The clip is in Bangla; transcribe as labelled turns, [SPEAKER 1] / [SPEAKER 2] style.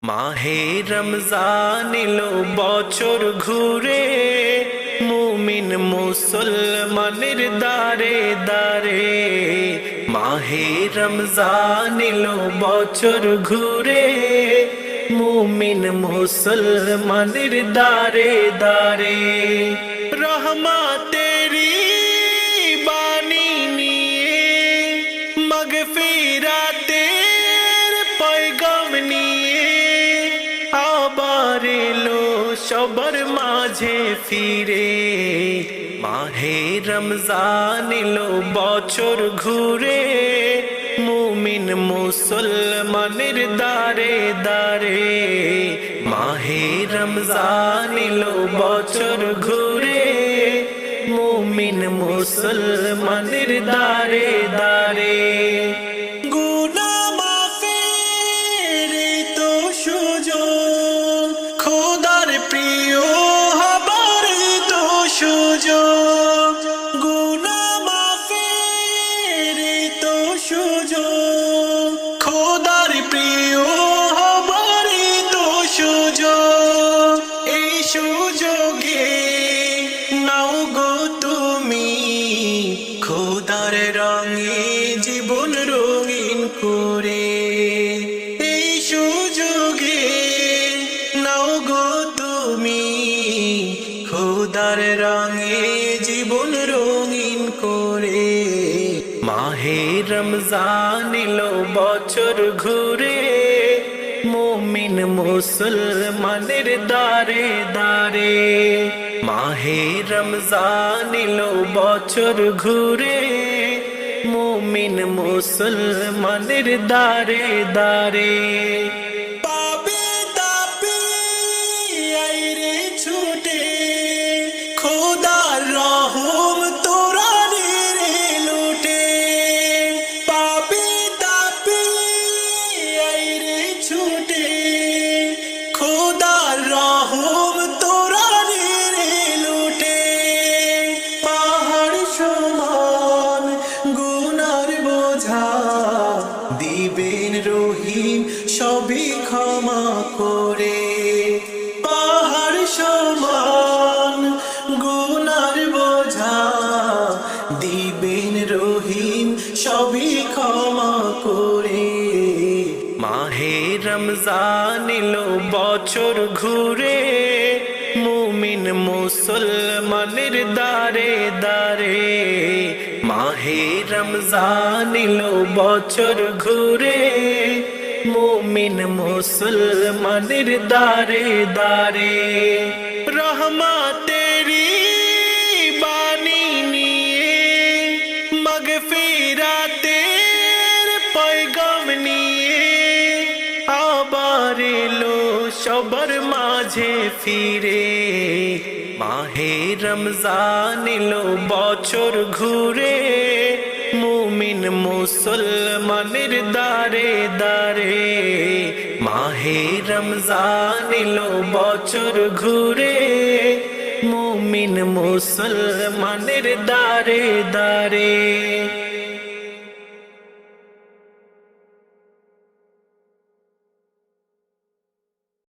[SPEAKER 1] মাহে রমজান এলো বছর ঘুরে, মুমিন মুসলমানের দারে দারে। মাহে রমজান এলো বছর ঘুরে, মুমিন মুসলমানের দারে দারে। রহমতেরি বাণী নিয়ে, মাগফিরাতের পয়গাম নিয়ে, আবার এলো সবার মাঝে ফিরে। মাহে রমজান এলো বছর ঘুরে, মুমিন মুসলমানের দারে দারে। মাহে রমজান এলো বছর ঘুরে, মুমিন মুসলমানের দারে দারে। গুনাহ মাফের তো সুযোগ, খোদার প্রিয় হবার তো সুযোগ। গুনাহ মাফের তো সুযোগ, খোদার প্রিয় হবার তো সুযোগ। এই সুযোগে নাও গো তুমি, খোদার রঙে জীবন রঙিন করে। এই সুযোগে নাও গো তুমি, খোদার রঙে জীবন রঙিন করে। মাহে রমজান এলো বছর ঘুরে, মুমিন মুসলমানের দারে দারে। মাহে রমজান এলো বছর ঘুরে, মুমিন মুসলমানের দারে দারে। পাপে তাপে আইরে ছুটে, খোদার রহম তোরা রে লুটে। পাপে তাপে আইরে ছুটে, খোদার রহম তোরা রে লুটে। পাহাড় সমান গুনার বোঝা দিবেন রহিম সবই ক্ষমা করে। পাহাড় সমান গুনার বোঝা দিবেন রহিম সবই ক্ষমা করে। মাহে রমজান এলো বছর ঘুরে, মুমিন মুসলমানের দারে দারে। মাহে রমজান এলো বছর ঘুরে, মুমিন মুসলমানের দারে দারে। রহমতেরি বাণী নিয়ে, মাগফিরাতের পয়গাম নিয়ে, আবার এলো সবার মাঝে ফিরে। মাহে রমজান এলো বছর ঘুরে, মুমিন মুসলমানের দারে দারে। মাহে রমজান এলো বছর ঘুরে, মুমিন মুসলমানের দারে দারে।